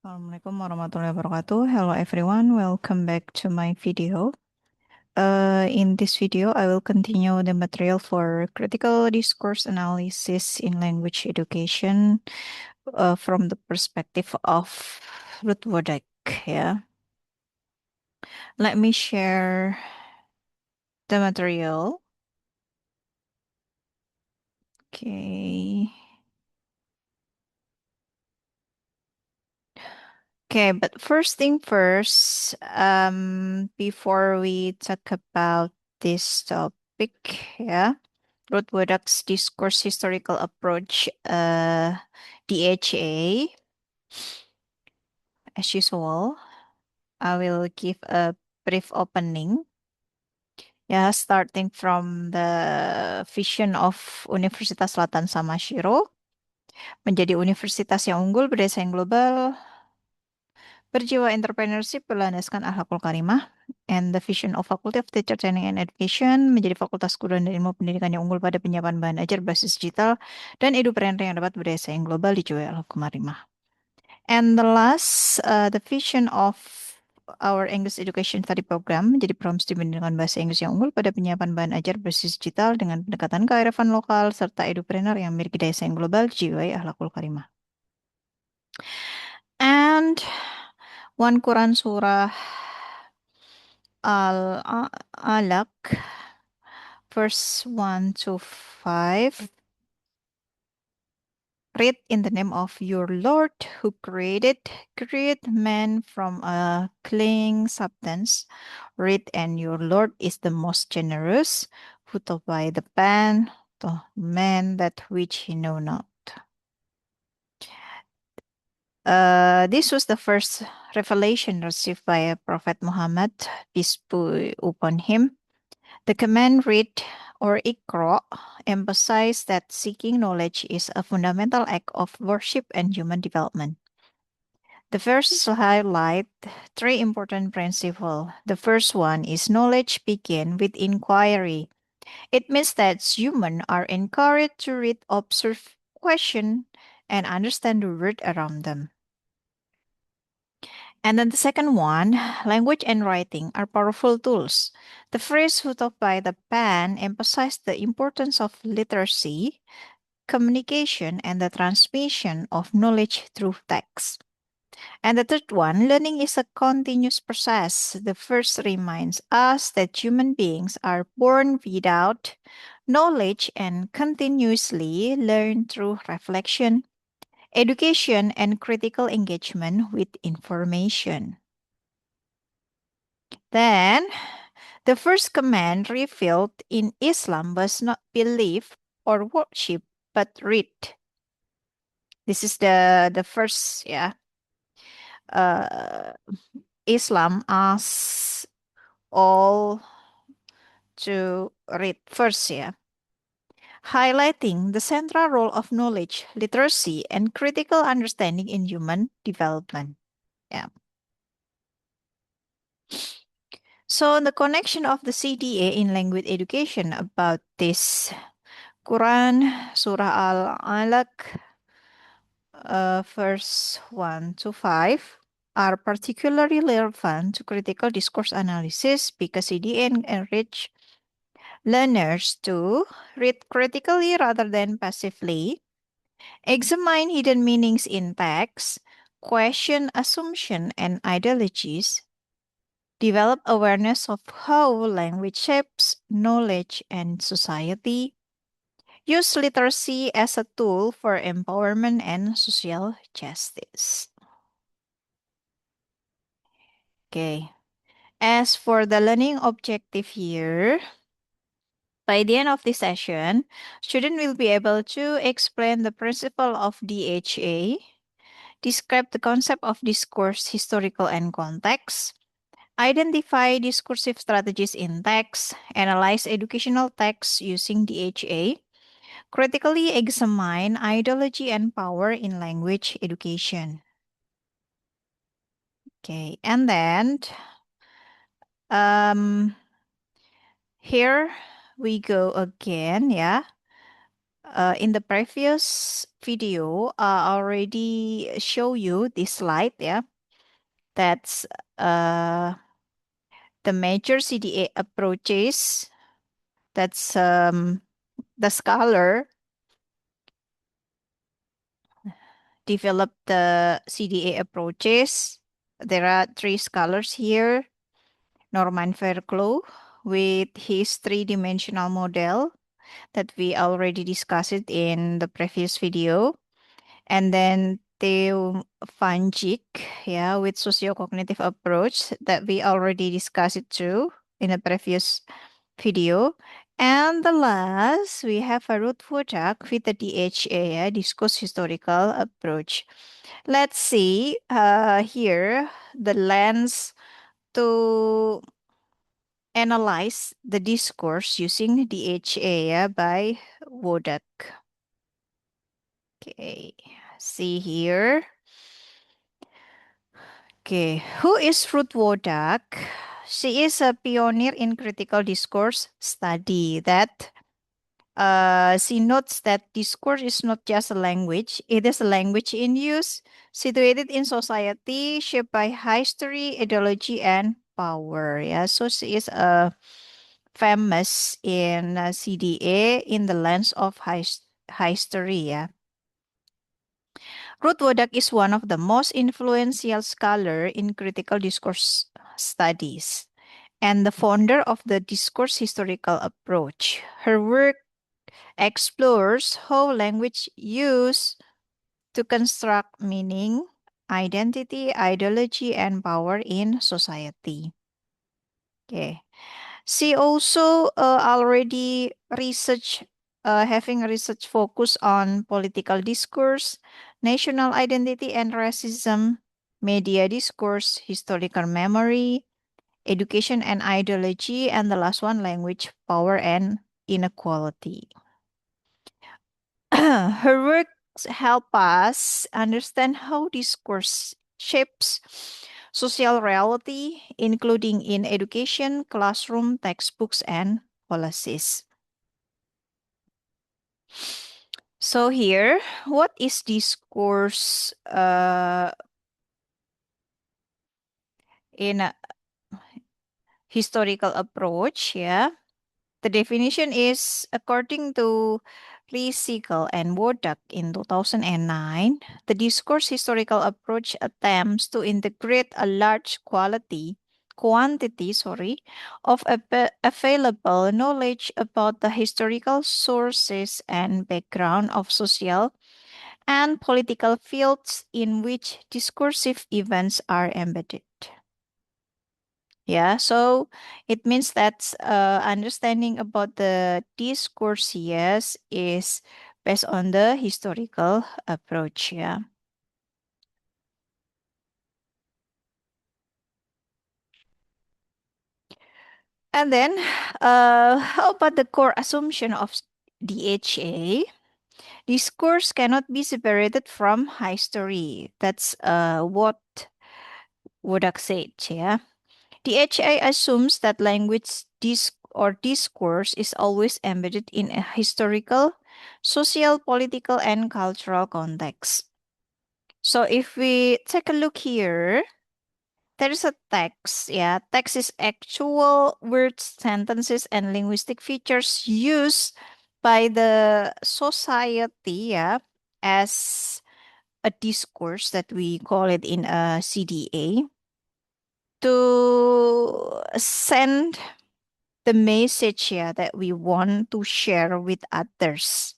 Assalamualaikum warahmatullahi wabarakatuh. Hello everyone, welcome back to my video. In this video, I will continue the material for critical discourse analysis in language education from the perspective of Ruth Wodak. Yeah, let me share the material. Okay. Okay, but first thing first, before we talk about this topic, yeah. Rothbard's discourse historical approach, DHA. As usual, I will give a brief opening. Ya, starting from the vision of Universitas Selatan Samashiro menjadi universitas yang unggul berdasarkan global, berjiwa entrepreneurship berlandaskan akhlakul karimah, and the vision of Faculty of Teacher Training and Education menjadi fakultas guru dan ilmu pendidikan yang unggul pada penyiapan bahan ajar berbasis digital dan edupreneur yang dapat berdasarkan global dijiwai akhlakul karimah. And the last, the vision of our English Education Study Program menjadi program studi pendidikan bahasa Inggris yang unggul pada penyiapan bahan ajar berbasis digital dengan pendekatan kearifan lokal serta edupreneur yang memiliki daya saing global dijiwai akhlakul karimah. And one Quran Surah Al-Alaq, verse 1 to 5. Read in the name of your Lord who created man from a clinging substance. Read, and your Lord is the most generous, who taught by the pen to man that which he know not. This was the first revelation received by Prophet Muhammad, peace be upon him. The command read or Iqra emphasize that seeking knowledge is a fundamental act of worship and human development. The verses highlight three important principles. The first one is knowledge begin with inquiry. It means that humans are encouraged to read, observe, question, and understand the world around them. And then the second one, language and writing are powerful tools. The phrase "who taught by the pen" emphasized the importance of literacy, communication, and the transmission of knowledge through text. And the third one, learning is a continuous process. The first reminds us that human beings are born without knowledge and continuously learn through reflection, education, and critical engagement with information. Then, the first command revealed in Islam was not believe or worship, but read. This is the first, yeah. Islam asks all to read first, yeah. Highlighting the central role of knowledge, literacy, and critical understanding in human development. Yeah. So the connection of the CDA in language education about this Quran Surah Al-Alaq verse 1 to 5 are particularly relevant to critical discourse analysis because CDA enrich learners to read critically rather than passively, examine hidden meanings in text, question assumption and ideologies, develop awareness of how language shapes knowledge and society, use literacy as a tool for empowerment and social justice. Okay. As for the learning objective here, by the end of this session, student will be able to explain the principle of DHA, describe the concept of discourse, historical and context, identify discursive strategies in text, analyze educational texts using DHA, critically examine ideology and power in language education. Okay, and then here we go again, yeah. In the previous video, I already show you this slide, yeah. That's the major CDA approaches. That's the scholar developed the CDA approaches. There are three scholars here. Norman Fairclough with his three-dimensional model that we already discussed it in the previous video. And then Theo van Dijk, yeah, with socio-cognitive approach that we already discussed it too in a previous video. And the last, we have a Ruth Wodak with the DHA, yeah, discourse historical approach. Let's see here the lens to analyze the discourse using DHA, yeah, by Wodak. Okay, see here. Okay, who is Ruth Wodak? She is a pioneer in critical discourse study that she notes that discourse is not just a language, it is a language in use, situated in society, shaped by history, ideology, and power. Yeah, so she is famous in CDA in the lens of history. Yeah. Ruth Wodak is one of the most influential scholars in critical discourse studies and the founder of the discourse historical approach. Her work explores how language used to construct meaning, identity, ideology, and power in society. Okay. She also already having research focus on political discourse, national identity and racism, media discourse, historical memory, education and ideology, and the last one, language, power, and inequality. Her works help us understand how discourse shapes social reality, including in education, classroom, textbooks, and policies. So here, what is discourse in a historical approach? Yeah. The definition is according to Lee Siegel and Wodak in 2009, the discourse historical approach attempts to integrate a large quantity, of available knowledge about the historical sources and background of social and political fields in which discursive events are embedded. Yeah, so it means that understanding about the discourse, yes, is based on the historical approach. Yeah. And then, how about the core assumption of DHA? Discourse cannot be separated from history. That's what Wodak said. Yeah. DHA assumes that language discourse is always embedded in a historical, social, political, and cultural context. So if we take a look here, there is a text. Yeah, text is actual words, sentences, and linguistic features used by the society, yeah, as a discourse that we call it in a CDA to send the message, yeah, that we want to share with others.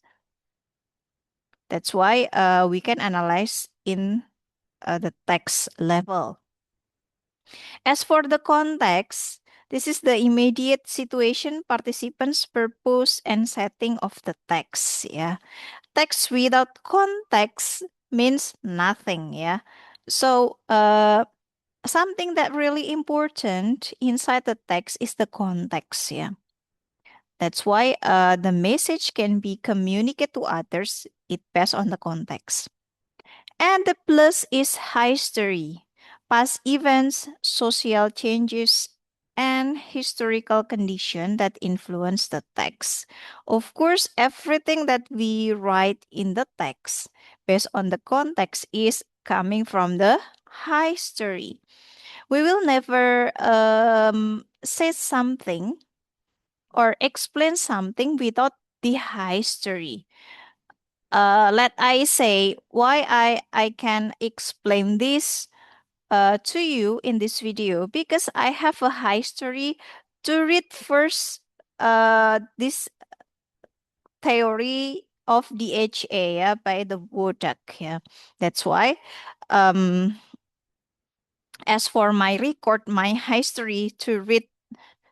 That's why we can analyze in the text level. As for the context, this is the immediate situation, participants, purpose, and setting of the text. Yeah, text without context means nothing. Yeah, so something that really important inside the text is the context. Yeah. That's why the message can be communicated to others. It based on the context. And the plus is history, past events, social changes, and historical condition that influence the text. Of course, everything that we write in the text based on the context is coming from the history. We will never say something or explain something without the history. Let I say why I can explain this to you in this video because I have a history to read first this theory of DHA, yeah, by the Wodak. Yeah. That's why um, as for my record, my history to read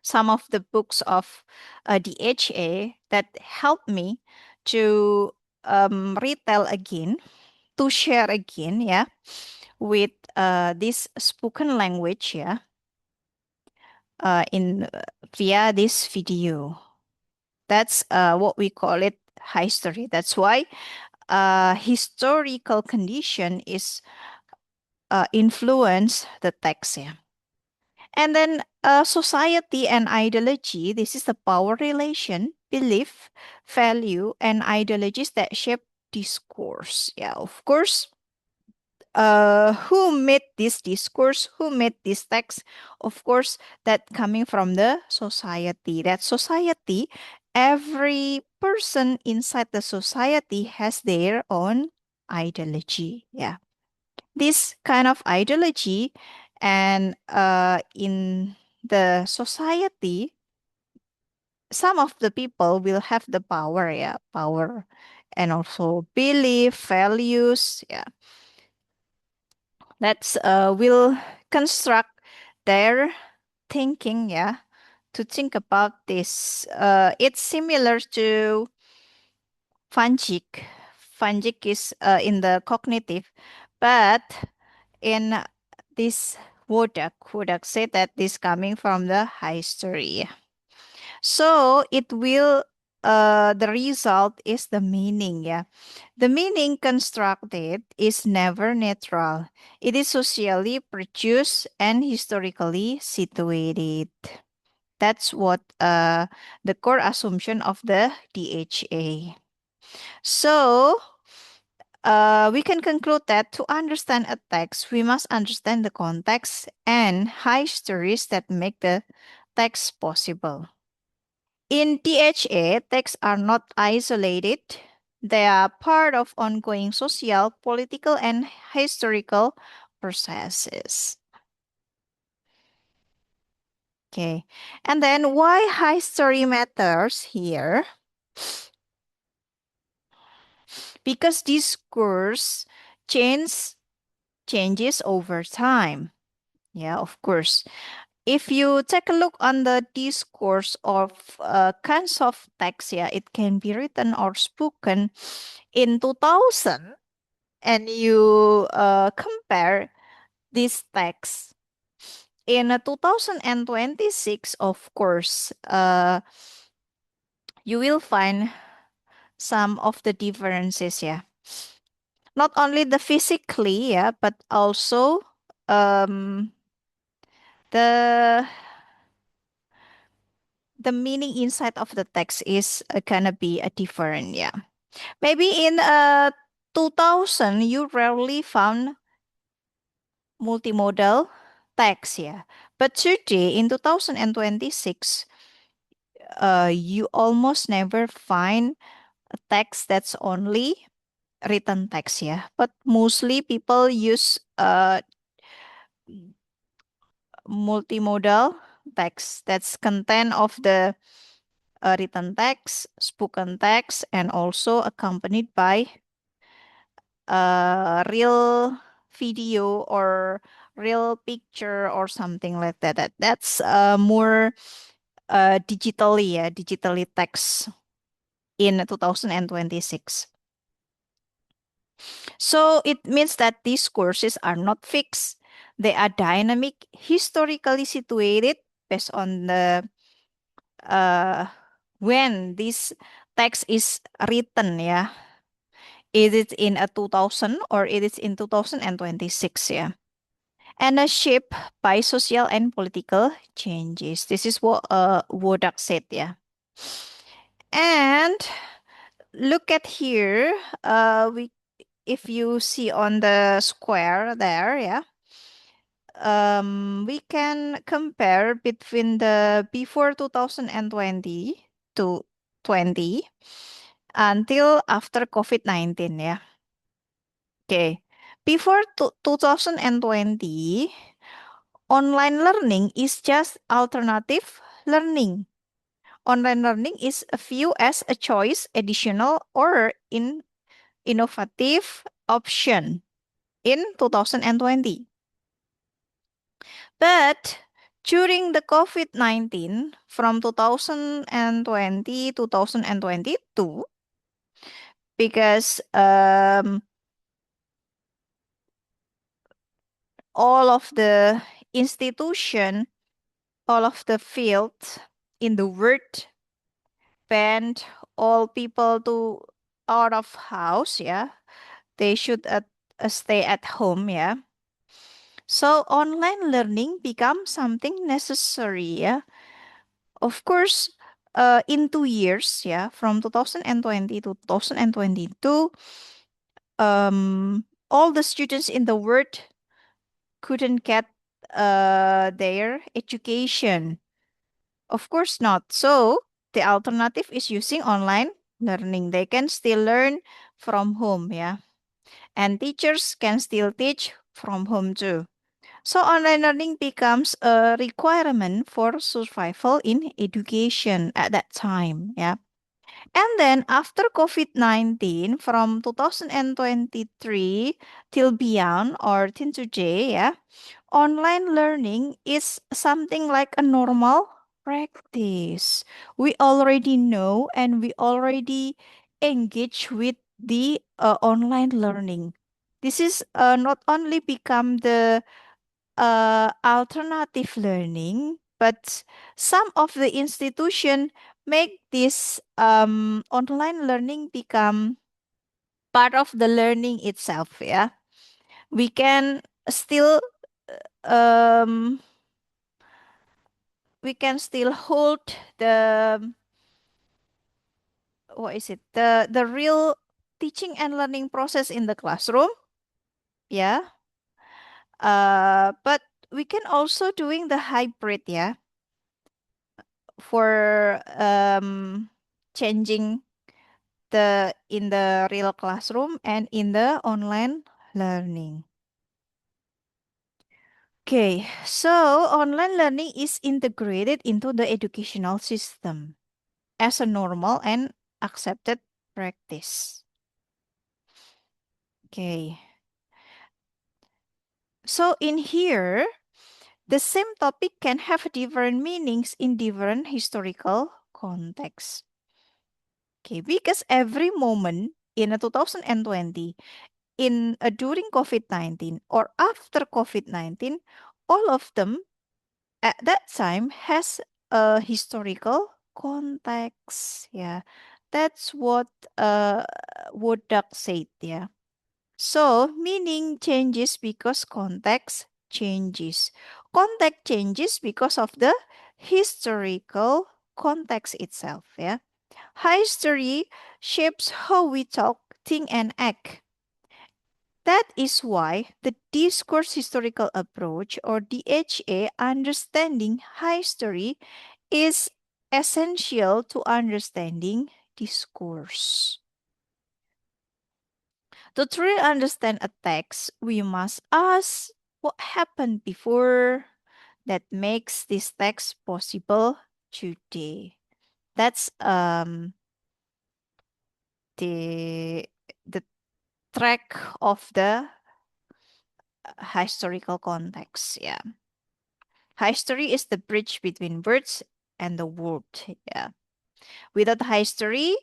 some of the books of DHA that helped me to retell again, to share again, yeah, with this spoken language, yeah, in via this video. That's what we call it history. That's why historical condition is influence the text. Yeah. And then society and ideology. This is the power relation, belief, value, and ideologies that shape discourse. Yeah, of course, who made this discourse, who made this text, of course that coming from the society. That society, every person inside the society has their own ideology. Yeah, this kind of ideology, and in the society some of the people will have the power, yeah, power, and also belief, values, yeah, that's will construct their thinking, yeah, to think about this. It's similar to Fanjik. Fanjik is in the cognitive, but in this Wodak said that this coming from the history. So it will the result is the meaning, yeah. The meaning constructed is never neutral. It is socially produced and historically situated. That's what the core assumption of the DHA. So we can conclude that to understand a text, we must understand the context and high stories that make the text possible. In DHA, texts are not isolated. They are part of ongoing social, political, and historical processes. Okay. And then why high story matters here? Because discourse changes over time. Yeah, of course. If you take a look on the discourse of kinds of text, yeah, it can be written or spoken in 2000, and you compare this text in 2026, of course, you will find some of the differences, yeah. Not only the physically, yeah, but also um, the the meaning inside of the text is gonna be a different, yeah. Maybe in 2000 you rarely found multimodal text, yeah. But today in 2026, you almost never find a text that's only written text, yeah. But mostly people use multimodal text. That's content of the written text, spoken text, and also accompanied by real video or real picture or something like that. That's more digitally, yeah, digitally text in 2026. So it means that these courses are not fixed. They are dynamic, historically situated based on the uh, when this text is written, yeah. Is it in a 2000 or it is in 2026, yeah. and shaped by social and political changes. This is what Wodak said, yeah. And look at here, we if you see on the square there, yeah, we can compare between the before 2020 to 20 until after COVID-19, yeah. Okay. Before 2020, online learning is just alternative learning. Online learning is viewed as a choice, additional, or innovative option in 2020. But during the COVID-19, from 2020 to 2022, because all of the institution, all of the field in the world banned all people to out of house, yeah. They should stay at home, yeah. So online learning becomes something necessary, yeah. Of course, in 2 years, yeah, from 2020 to 2022, all the students in the world couldn't get their education. Of course not. So the alternative is using online learning. They can still learn from home, yeah. And teachers can still teach from home too. So online learning becomes a requirement for survival in education at that time, yeah. And then after COVID-19 from 2023 till beyond or till today, yeah, online learning is something like a normal practice. We already know and we already engage with the online learning. This is not only become the alternative learning, but some of the institution make this online learning become part of the learning itself. Yeah, we can still um, we can still hold the what is it the real teaching and learning process in the classroom. Yeah, but we can also doing the hybrid. Yeah, for changing the in the real classroom and in the online learning. Okay, so online learning is integrated into the educational system as a normal and accepted practice. Okay, so in here, the same topic can have different meanings in different historical contexts. Okay, because every moment in a 2020 during COVID-19 or after COVID-19, all of them at that time has a historical context. Yeah, that's what Wodak said. Yeah. So meaning changes because context changes. Context changes because of the historical context itself. Yeah. History shapes how we talk, think, and act. That is why the discourse historical approach or DHA understanding history is essential to understanding discourse. To truly understand a text, we must ask what happened before that makes this text possible today. That's the the track of the historical context. Yeah. History is the bridge between words and the world. Yeah. Without history,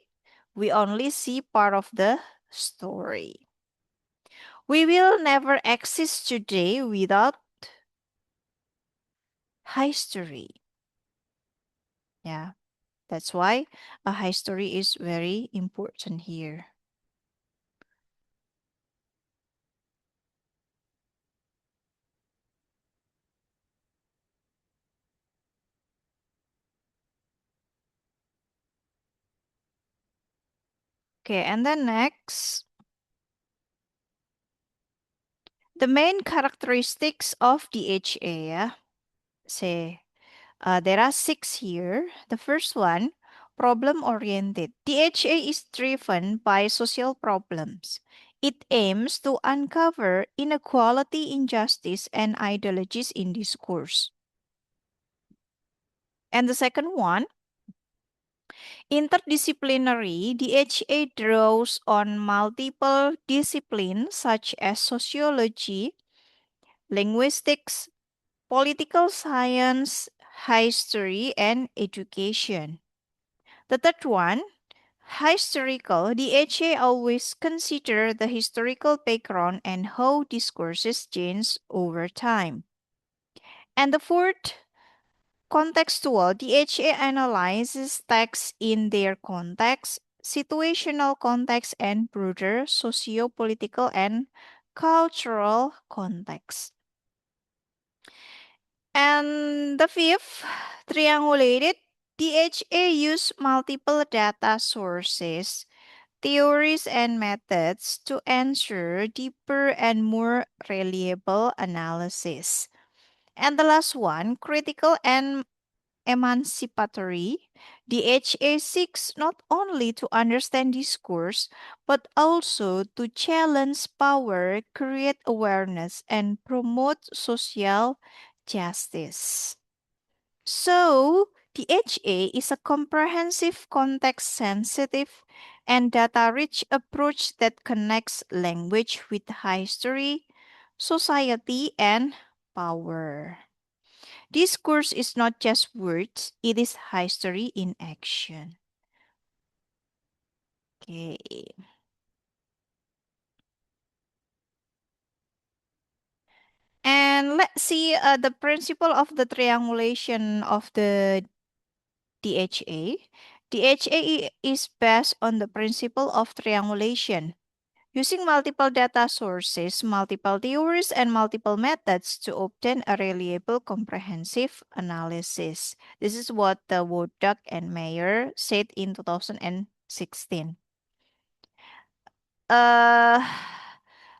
we only see part of the story. We will never exist today without history. Yeah. That's why a history is very important here. Okay, and then next, the main characteristics of DHA, yeah. Say, there are 6 here. The first one, problem-oriented. DHA is driven by social problems. It aims to uncover inequality, injustice, and ideologies in discourse. And the second one, interdisciplinary, DHA draws on multiple disciplines such as sociology, linguistics, political science, history, and education. The third one, historical, DHA always consider the historical background and how discourses change over time. And the fourth, contextual, DHA analyzes texts in their context, situational context, and broader socio-political and cultural context. And the fifth, triangulated, DHA use multiple data sources, theories, and methods to ensure deeper and more reliable analysis. And the last one, critical and emancipatory, DHA seeks not only to understand discourse, but also to challenge power, create awareness, and promote social justice. So, DHA is a comprehensive, context sensitive, and data rich approach that connects language with history, society, and power. Discourse is not just words, it is history in action. Okay. And let's see the principle of the triangulation of the DHA. DHA is based on the principle of triangulation, using multiple data sources, multiple theories, and multiple methods to obtain a reliable, comprehensive analysis. This is what the Wodak and Mayer said in 2016. Uh,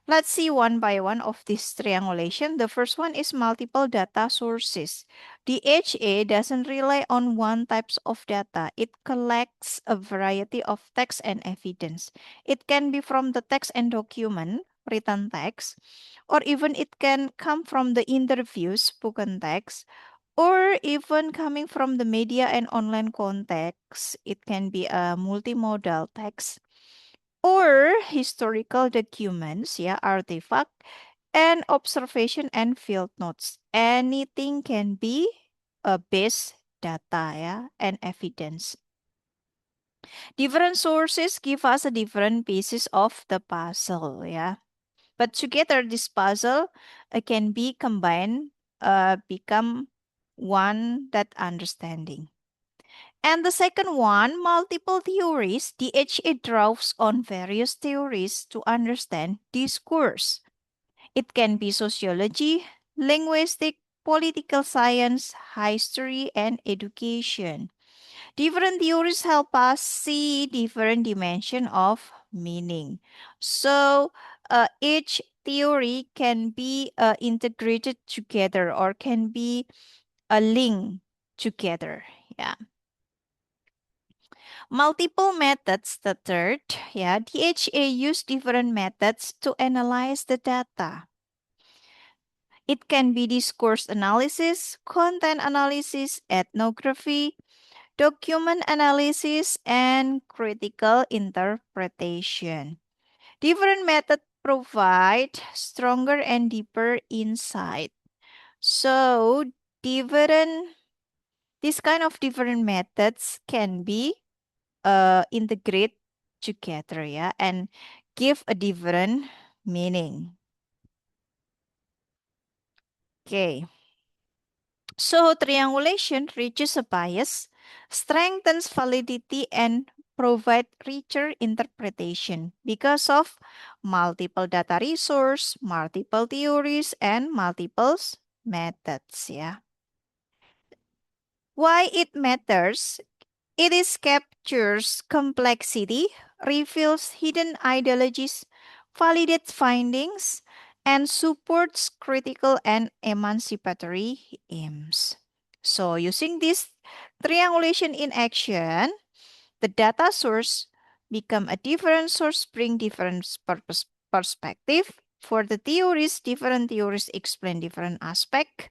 let's see one by one of this triangulation. The first one is multiple data sources. DHA doesn't rely on one types of data. It collects a variety of text and evidence. It can be from the text and document, written text, or even it can come from the interviews, spoken text, or even coming from the media and online context. It can be a multimodal text or historical documents, yeah, artifact, and observation and field notes. Anything can be a base data, yeah, and evidence. Different sources give us a different pieces of the puzzle, yeah. But together, this puzzle can be combined, become one that understanding. And the second one, multiple theories. DHA draws on various theories to understand discourse. It can be sociology, linguistic, political science, history, and education. Different theories help us see different dimension of meaning. So each theory can be integrated together or can be a link together. Yeah. Multiple methods, the third, yeah, DHA use different methods to analyze the data. It can be discourse analysis, content analysis, ethnography, document analysis, and critical interpretation. Different methods provide stronger and deeper insight. So, different this kind of different methods can be integrate together, yeah, and give a different meaning. Okay. So triangulation reduces a bias, strengthens validity, and provide richer interpretation because of multiple data resource, multiple theories, and multiple methods. Yeah. Why it matters? It is captures complexity reveals hidden ideologies, validates findings, and supports critical and emancipatory aims. So using this triangulation in action, the data source become a different source, bring different perspective. For the theories, different theories explain different aspect.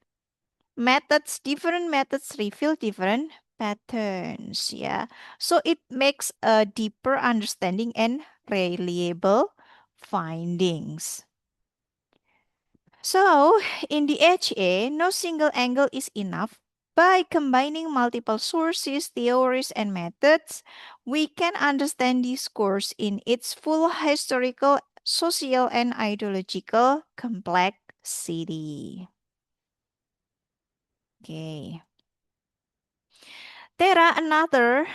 Methods, different methods reveal different patterns. Yeah. So it makes a deeper understanding and reliable findings. So in the HA, no single angle is enough. By combining multiple sources, theories, and methods, we can understand discourse in its full historical, social, and ideological complexity. Okay. There are another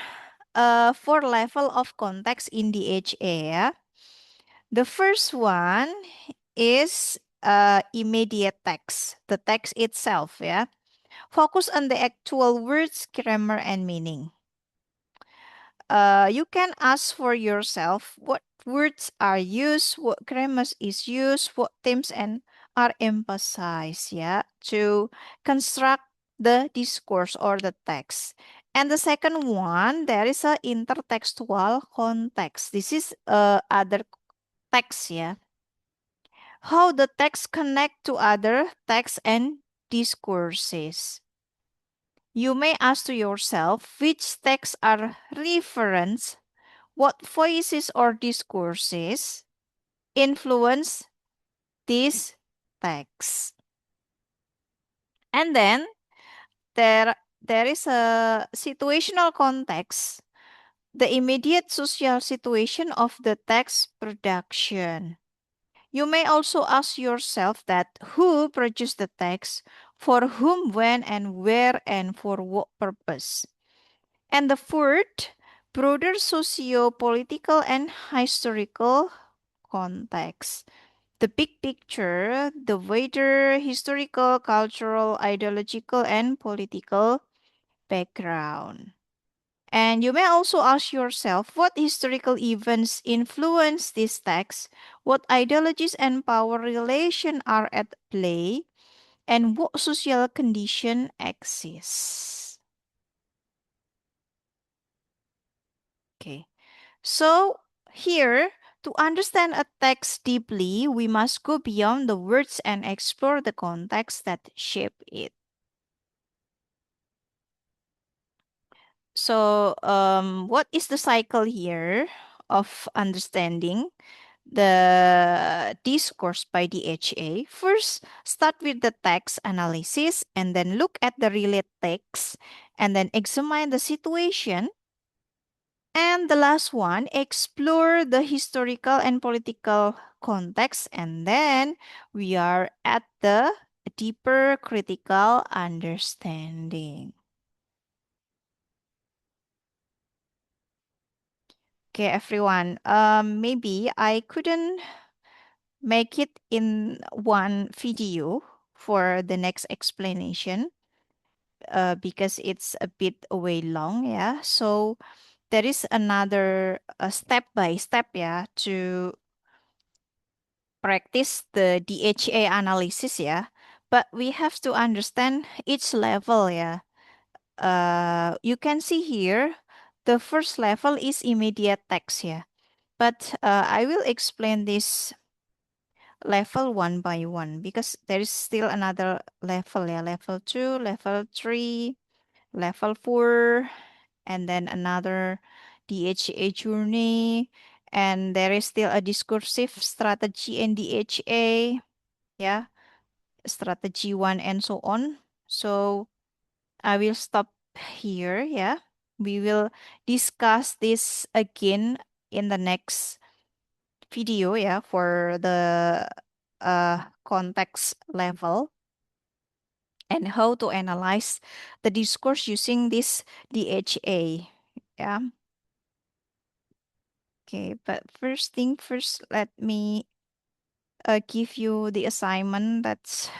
four level of context in the HA. Yeah. The first one is immediate text, the text itself. Yeah. Focus on the actual words, grammar, and meaning. You can ask for yourself what words are used, what grammar is used, what themes and are emphasized, yeah, to construct the discourse or the text. And the second one, there is a intertextual context. This is other text, yeah. How the text connect to other texts and discourses. You may ask to yourself which texts are reference, what voices or discourses influence these texts. And then there is a situational context, the immediate social situation of the text production. You may also ask yourself that who produced the text, for whom, when, and where, and for what purpose. And the fourth, broader socio-political and historical context. The big picture, the wider historical, cultural, ideological, and political background. And you may also ask yourself what historical events influence this text, what ideologies and power relations are at play, and what social condition exists. Okay. So, here, to understand a text deeply, we must go beyond the words and explore the context that shape it. So, what is the cycle here of understanding the discourse by the HA? First, start with the text analysis and then look at the related text and then examine the situation. And the last one, explore the historical and political context. And then we are at the deeper critical understanding. Okay, everyone. Maybe I couldn't make it in one video for the next explanation because it's a bit way long, yeah. So there is another step by step, yeah, to practice the DHA analysis, yeah. But we have to understand each level, yeah. You can see here, the first level is immediate text, yeah. But I will explain this level one by one because there is still another level, yeah. Level 2, level 3, level 4, and then another DHA journey. And there is still a discursive strategy in DHA, yeah, strategy 1 and so on. So I will stop here, yeah. We will discuss this again in the next video, yeah, for the context level and how to analyze the discourse using this DHA. Yeah. Okay, but first thing first, let me give you the assignment that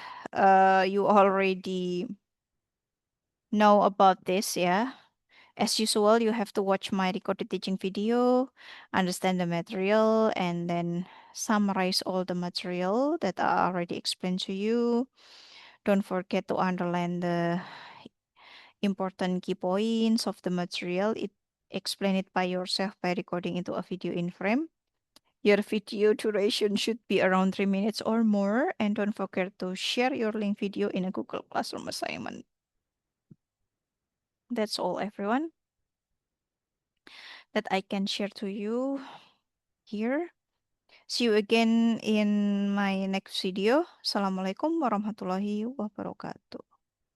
you already know about this, yeah. As usual, you have to watch my recorded teaching video, understand the material, and then summarize all the material that I already explained to you. Don't forget to underline the important key points of the material. Explain it by yourself by recording into a video in frame. Your video duration should be around 3 minutes or more, and don't forget to share your link video in a Google Classroom assignment. That's all, everyone, that I can share to you here. See you again in my next video. Assalamualaikum warahmatullahi wabarakatuh.